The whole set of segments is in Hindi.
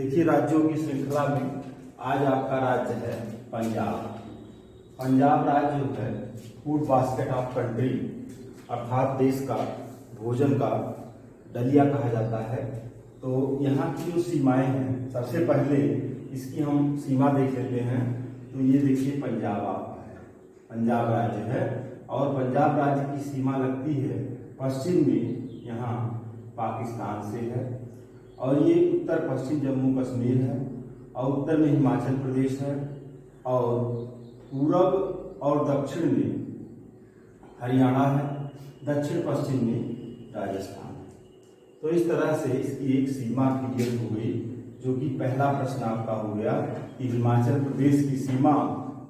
देखिए, राज्यों की श्रृंखला में आज आपका राज्य है पंजाब। पंजाब राज्य जो है फूड बास्केट ऑफ कंट्री अर्थात देश का भोजन का डलिया कहा जाता है। तो यहाँ की जो सीमाएं हैं, सबसे पहले इसकी हम सीमा देख लेते हैं। तो ये देखिए पंजाब आपका है, पंजाब राज्य है और पंजाब राज्य की सीमा लगती है पश्चिम में यहाँ पाकिस्तान से है और ये उत्तर पश्चिम जम्मू कश्मीर है और उत्तर में हिमाचल प्रदेश है और पूरब और दक्षिण में हरियाणा है, दक्षिण पश्चिम में राजस्थान है। तो इस तरह से इसकी एक सीमा क्लियर हो गई, जो कि पहला प्रश्न आपका हो गया कि हिमाचल प्रदेश की सीमा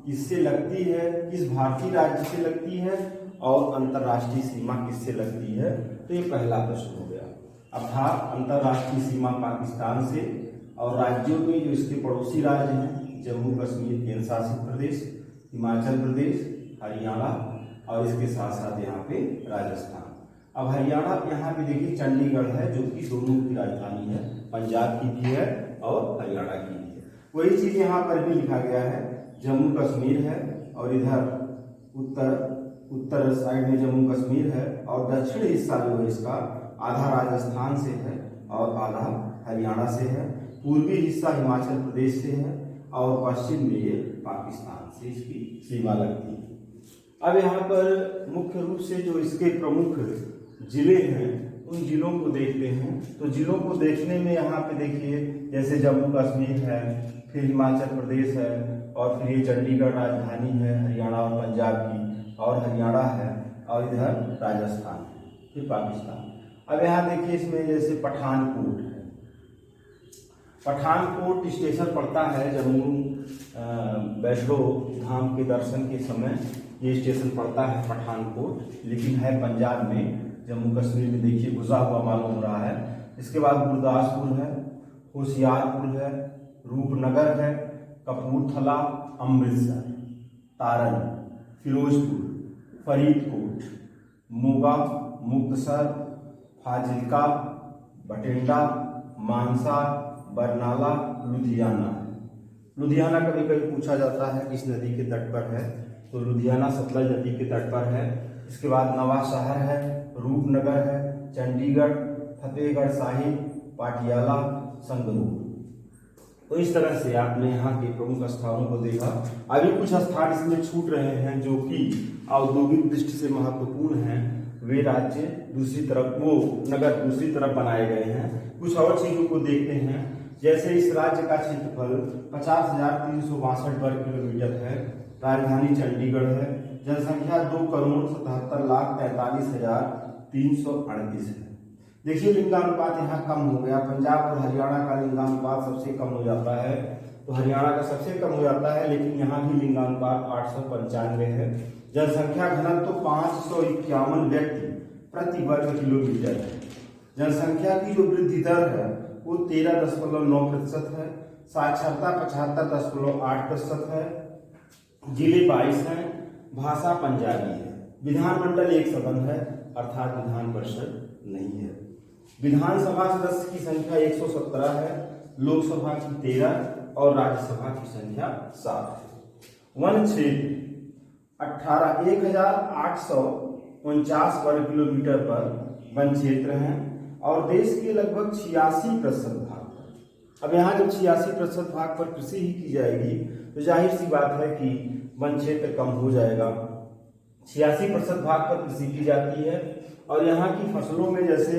किससे लगती है, किस भारतीय राज्य से लगती है और अंतर्राष्ट्रीय सीमा किससे लगती है। तो ये पहला प्रश्न हो गया। अर्थात अंतर्राष्ट्रीय सीमा पाकिस्तान से और राज्यों में जो इसके पड़ोसी राज्य हैं जम्मू कश्मीर केंद्र शासित प्रदेश, हिमाचल प्रदेश, हरियाणा और इसके साथ साथ यहाँ पे राजस्थान। अब हरियाणा यहाँ पे देखिए चंडीगढ़ है, जो कि दोनों की राजधानी है, पंजाब की भी है और हरियाणा की भी है। वही चीज यहाँ पर भी लिखा गया है, जम्मू कश्मीर है और इधर उत्तर साइड में जम्मू कश्मीर है और दक्षिण हिस्सा जो है इसका आधा राजस्थान से है और आधा हरियाणा से है, पूर्वी हिस्सा हिमाचल प्रदेश से है और पश्चिम में ये पाकिस्तान से इसकी सीमा लगती है। अब यहाँ पर मुख्य रूप से जो इसके प्रमुख जिले हैं उन जिलों को देखते हैं। तो जिलों को देखने में यहाँ पे देखिए जैसे जम्मू कश्मीर है, फिर हिमाचल प्रदेश है और फिर ये चंडीगढ़ राजधानी है हरियाणा और पंजाब की, और हरियाणा है और इधर राजस्थान है, फिर पाकिस्तान। अब यहाँ देखिए इसमें जैसे पठानकोट है, पठानकोट स्टेशन पड़ता है जम्मू वैष्णो धाम के दर्शन के समय ये स्टेशन पड़ता है पठानकोट, लेकिन है पंजाब में, जम्मू कश्मीर में देखिए घुसा हुआ मालूम हो रहा है। इसके बाद गुरदासपुर है, होशियारपुर है, रूपनगर है, कपूरथला, अमृतसर, तारन, फिरोजपुर, फरीदकोट, मोगा, मुक्तसर, फाजिल्का, बठिंडा, मानसा, बरनाला, लुधियाना। लुधियाना कभी कभी पूछा जाता है किस नदी के तट पर है, तो लुधियाना सतलज नदी के तट पर है। इसके बाद नवांशहर है, रूपनगर है, चंडीगढ़, फतेहगढ़ साहिब, पाटियाला, संगरूर। तो इस तरह से आपने यहाँ के प्रमुख स्थानों को देखा। अभी कुछ स्थान इसमें छूट रहे हैं जो कि औद्योगिक दृष्टि से महत्वपूर्ण हैं, वे राज्य दूसरी तरफ, वो नगर दूसरी तरफ बनाए गए हैं। कुछ और चीजों को देखते हैं, जैसे इस राज्य का क्षेत्रफल 50,362 वर्ग किलोमीटर है, राजधानी चंडीगढ़ है, जनसंख्या 2,77,43,338 है। देखिए लिंगानुपात यहाँ कम हो गया, पंजाब और हरियाणा का लिंगानुपात सबसे कम हो जाता है, तो हरियाणा का सबसे कम हो जाता है, लेकिन यहाँ भी लिंगानुपात 895 है। जनसंख्या घनत्व तो 551 व्यक्ति प्रति वर्ग किलोमीटर है। जनसंख्या की जो वृद्धि दर है वो 13.9% है, साक्षरता 75.8% है, जिले 22 हैं, भाषा पंजाबी है, विधानमंडल एक सदन है अर्थात विधान परिषद नहीं है। विधानसभा सदस्य की संख्या 117 है, लोकसभा की 13 और राज्यसभा की संख्या 7 है। वन क्षेत्र 1,849 वर्ग किलोमीटर पर वन क्षेत्र है और देश के लगभग 86% भाग पर। अब यहाँ जब 86% भाग पर कृषि ही की जाएगी तो जाहिर सी बात है कि वन क्षेत्र कम हो जाएगा। 86% भाग पर कृषि की जाती है और यहाँ की फसलों में जैसे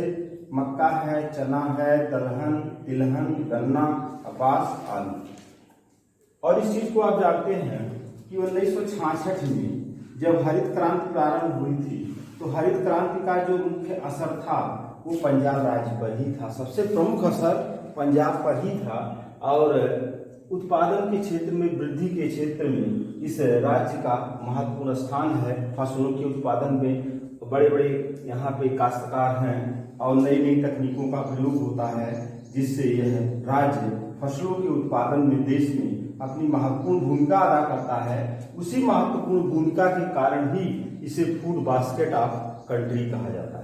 मक्का है, चना है, दलहन, तिलहन, गन्ना, कपास आदि। और इस चीज को आप जानते हैं कि 1966 में जब हरित क्रांति प्रारंभ हुई थी तो हरित क्रांति का जो मुख्य असर था वो पंजाब राज्य पर ही था, सबसे प्रमुख असर पंजाब पर ही था। और उत्पादन के क्षेत्र में, वृद्धि के क्षेत्र में इस राज्य का महत्वपूर्ण स्थान है। फसलों के उत्पादन में बड़े बड़े यहाँ पे काश्तकार हैं और नई नई तकनीकों का प्रयोग होता है, जिससे यह राज्य फसलों के उत्पादन में देश में अपनी महत्वपूर्ण भूमिका अदा करता है। उसी महत्वपूर्ण भूमिका के कारण ही इसे फूड बास्केट ऑफ कंट्री कहा जाता है।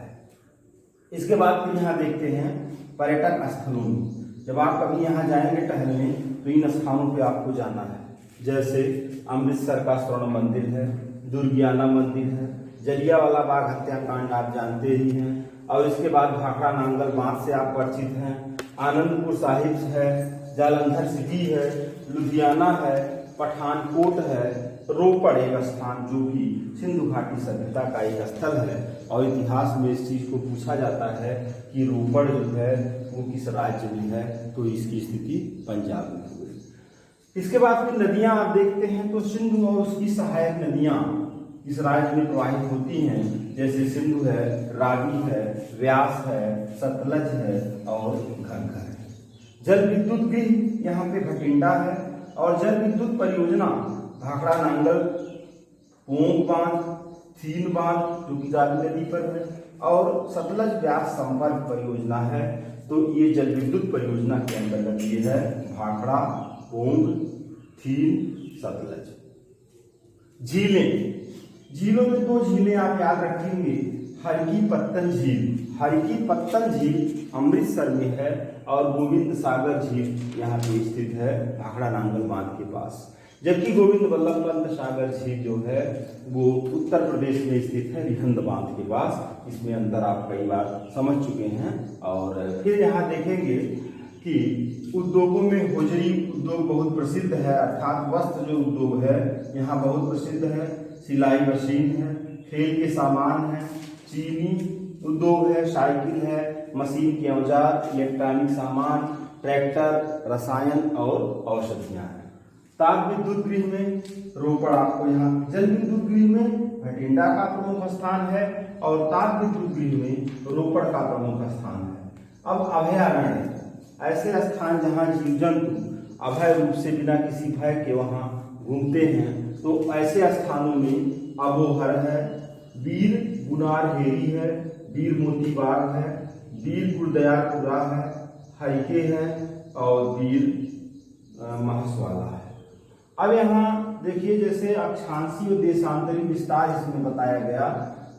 इसके बाद फिर यहाँ देखते हैं पर्यटक स्थलों में। जब आप कभी यहाँ जाएंगे टहलने तो इन स्थानों पे आपको जाना है। जैसे अमृतसर का स्वर्ण मंदिर है, दुर्गियाना मंदिर है, जलियांवाला बाग हत्याकांड आप जानते ही हैं, और इसके बाद भाखड़ा नांगल बांध से आप परिचित हैं, आनंदपुर साहिब है, जालंधर सिटी है, लुधियाना है, पठानकोट है, रोपड़ एक स्थान जो कि सिंधु घाटी सभ्यता का एक स्थल है, और इतिहास में इस चीज को पूछा जाता है कि रोपड़ जो है वो किस राज्य में है, तो इसकी स्थिति पंजाब में हुई। इसके बाद फिर नदियां आप देखते हैं तो सिंधु और उसकी सहायक नदियां इस राज्य में प्रवाहित होती हैं, जैसे सिंधु है, रावी है, व्यास है, सतलज है और घग्गर है। जल विद्युत गृह यहाँ पे भटिंडा है, और जल विद्युत परियोजना भाखड़ा नांगल, पोंग बांध, थीन बांध जो कि रावी नदी पर है, और सतलज व्यास संपर्क परियोजना है। तो ये जल विद्युत परियोजना के अंतर्गत ये है भाखड़ा, पोंग, थीन, सतलज। झीलों में दो झीलें आप याद रखेंगे, हरकी पत्तन झील, हरकी पत्तन झील अमृतसर में है, और गोविंद सागर झील यहाँ पे स्थित है भाखड़ा नांगल बांध के पास। जबकि गोविंद वल्लभ पंत सागर झील जो है वो उत्तर प्रदेश में स्थित है रिहंद बांध के पास। इसमें अंतर आप कई बार समझ चुके हैं। और फिर यहाँ देखेंगे कि उद्योगों में होजरी उद्योग बहुत प्रसिद्ध है, अर्थात वस्त्र जो उद्योग है यहाँ बहुत प्रसिद्ध है। सिलाई मशीन है, खेल के सामान है, चीनी उद्योग है, साइकिल है, मशीन के औजार, इलेक्ट्रॉनिक सामान, ट्रैक्टर, रसायन और औषधियां हैं। ताप विद्युत गृह में रोपड़ आपको यहाँ, जल विद्युत गृह में भटिंडा का प्रमुख स्थान है, और ताप विद्युत गृह में रोपड़ का प्रमुख स्थान है। अब अभयारण्य, ऐसे स्थान जहाँ जीव जंतु अभय रूप से बिना किसी भय के वहाँ घूमते हैं, तो ऐसे स्थानों में अबोहर है, वीर गुनार हेरी है, वीर मोती बाग है, वीर गुरदयालपुरा है, हरिके है और वीर महसवाला है। अब यहाँ देखिए जैसे अक्षांशीय और देशांतरी विस्तार इसमें बताया गया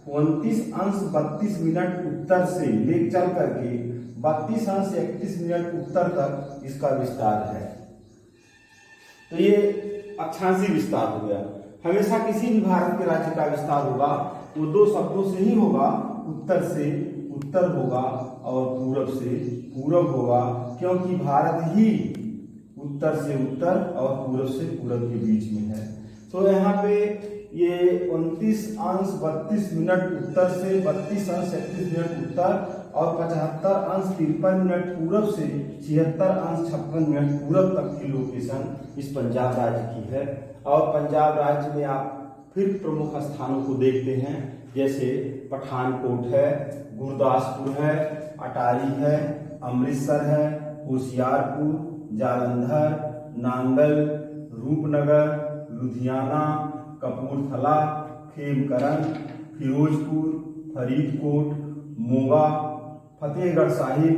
29 अंश 32 मिनट उत्तर से लेकर चल करके 32 अंश 31 मिनट उत्तर तक इसका विस्तार है। तो ये अक्षांशीय विस्तार हो गया। हमेशा किसी भी भारत के राज्य का विस्तार होगा वो दो शब्दों से ही होगा, उत्तर से उत्तर होगा और पूरब से पूरब होगा, क्योंकि भारत ही उत्तर से उत्तर और पूरब से पूरब के बीच में है। तो यहाँ पे ये 29 अंश 32 मिनट उत्तर से 32 अंश 31 मिनट उत्तर और 75 अंश 53 मिनट पूरब से 76 अंश 56 मिनट पूरब तक की लोकेशन इस पंजाब राज्य की है। और पंजाब राज्य में आप फिर प्रमुख स्थानों को देखते हैं, जैसे पठानकोट है, गुरदासपुर है, अटारी है, अमृतसर है, होशियारपुर, जालंधर, नांगल, रूपनगर, लुधियाना, कपूरथला, खेमकरन, फिरोजपुर, फरीदकोट, मोगा, फतेहगढ़ साहिब,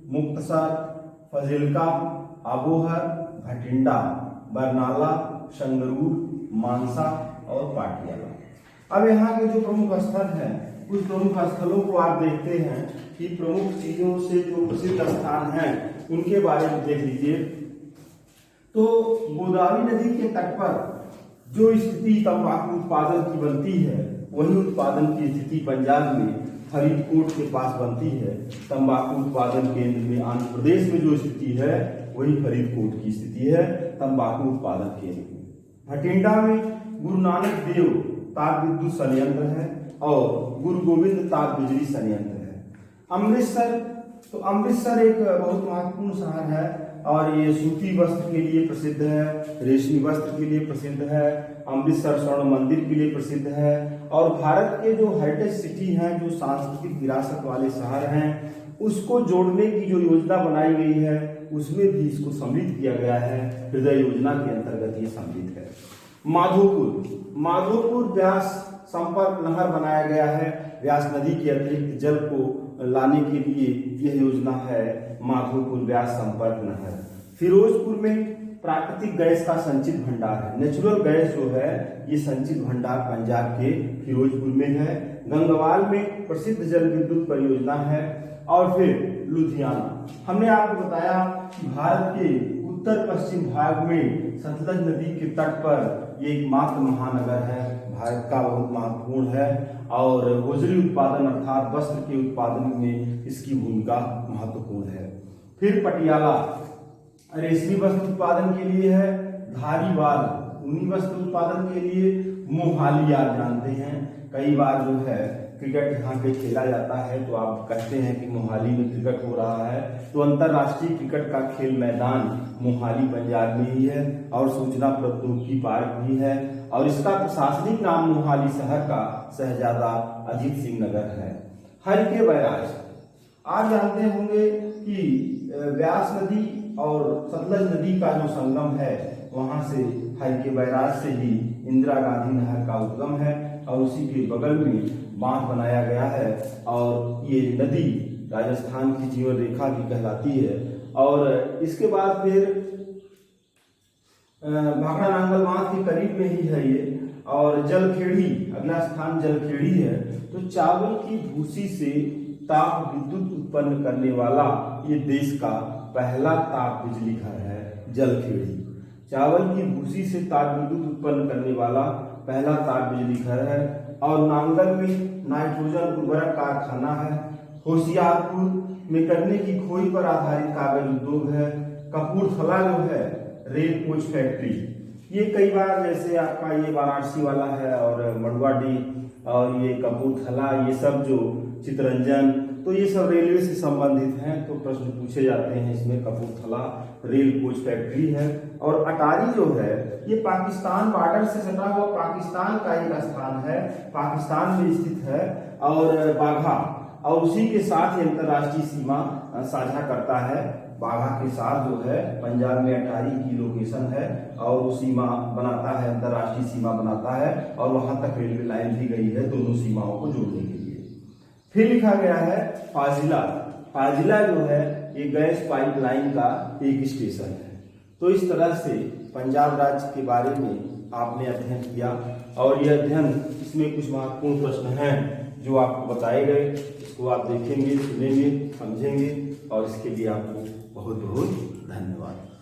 मुक्तसर, फजिल्का, अबोहर, भटिंडा, बरनाला, संगरूर, मानसा और पाटियाला। अब यहाँ के जो प्रमुख स्थल हैं उस प्रमुख स्थलों को आप देखते हैं कि प्रमुख चीजों से जो प्रसिद्ध स्थान हैं उनके बारे में देख लीजिए। तो गोदावरी नदी के तट पर जो स्थिति तंबाकू उत्पादन की बनती है वही उत्पादन की स्थिति पंजाब में फरीदकोट के पास बनती है। तंबाकू उत्पादन केंद्र में आंध्र प्रदेश में जो स्थिति है वही फरीदकोट की स्थिति है तंबाकू उत्पादन केंद्र में। भटिंडा में गुरु नानक देव ताप विद्युत संयंत्र है और गुरु गोविंद ताप बिजली संयंत्र है। अमृतसर, तो अमृतसर एक बहुत महत्वपूर्ण शहर है और ये सूती वस्त्र के लिए प्रसिद्ध है, रेशमी वस्त्र के लिए प्रसिद्ध है, अमृतसर स्वर्ण मंदिर के लिए प्रसिद्ध है। और भारत के जो हेरिटेज सिटी हैं, जो सांस्कृतिक विरासत वाले शहर हैं, उसको जोड़ने की जो योजना बनाई गई है उसमें भी इसको सम्मिलित किया गया है। हृदय योजना के अंतर्गत ये सम्मिलित है। माधोपुर व्यास संपर्क नहर बनाया गया है। व्यास नदी के अतिरिक्त जल को लाने के लिए यह योजना है माधोपुर व्यास संपर्क नहर। फिरोजपुर में प्राकृतिक गैस का संचित भंडार है। नेचुरल गैस जो है ये संचित भंडार पंजाब के फिरोजपुर में है। गंगवाल में प्रसिद्ध जल विद्युत परियोजना है। और फिर लुधियाना। हमने आपको बताया कि भारत के उत्तर पश्चिम भाग में सतलज नदी के तट पर ये एकमात्र महानगर है, भारत का बहुत महत्वपूर्ण है और होजरी उत्पादन अर्थात वस्त्र के उत्पादन में इसकी भूमिका महत्वपूर्ण है। फिर पटियाला रेशमी वस्त्र उत्पादन के लिए है, धारीवाल ऊनी वस्त्र उत्पादन के लिए, मोहाली आप जानते हैं कई बार जो है क्रिकेट यहाँ पे खेला जाता है तो आप कहते हैं कि मोहाली में क्रिकेट हो रहा है, तो अंतर्राष्ट्रीय क्रिकेट का खेल मैदान मोहाली पंजाब में ही है और सूचना प्रौद्योगिकी पार्क भी है और इसका प्रशासनिक नाम मोहाली शहर का शहजादा अजीत सिंह नगर है। हरिके बैराज आप जानते होंगे कि व्यास नदी और सतलज नदी का जो संगम है वहां से हरिके बैराज से ही इंदिरा गांधी नहर का उद्गम है और उसी के बगल में बांध बनाया गया है और ये नदी राजस्थान की जीवन रेखा भी कहलाती है। और इसके बाद फिर भाखड़ा नांगल बांध के करीब में ही है ये और जलखेड़ी अगला स्थान जलखेड़ी है। तो चावल की भूसी से ताप विद्युत उत्पन्न करने वाला ये देश का पहला ताप बिजली घर है जलखेड़ी। चावल की भूसी से ताप विद्युत उत्पन्न करने वाला पहला ताप बिजली घर है और नांगल में नाइट्रोजन उर्वरक कारखाना है। होशियारपुर में गन्ने की खोई पर आधारित कागज उद्योग है। कपूरथला जो है रेल कोच फैक्ट्री, ये कई बार जैसे आपका ये वाराणसी वाला है और मड़ुआडीह और ये कपूरथला ये सब जो चितरंजन तो ये सब रेलवे से संबंधित हैं तो प्रश्न पूछे जाते हैं इसमें। कपूरथला रेल कोच फैक्ट्री है और अटारी जो है ये पाकिस्तान बॉर्डर से सटा हुआ पाकिस्तान का एक स्थान है, पाकिस्तान में स्थित है और बाघा और उसी के साथ ही अंतर्राष्ट्रीय सीमा साझा करता है। बाघा के साथ जो है पंजाब में अटारी की लोकेशन है और वो सीमा बनाता है, अंतर्राष्ट्रीय सीमा बनाता है और वहां तक रेलवे लाइन भी गई है दोनों सीमाओं को जोड़ने के लिए। फिर लिखा गया है फाजिला। फाजिला जो है ये गैस पाइपलाइन का एक स्टेशन है। तो इस तरह से पंजाब राज्य के बारे में आपने अध्ययन किया और यह अध्ययन इसमें कुछ महत्वपूर्ण प्रश्न हैं जो आपको बताए गए, इसको आप देखेंगे, सुनेंगे, समझेंगे और इसके लिए आपको बहुत बहुत धन्यवाद।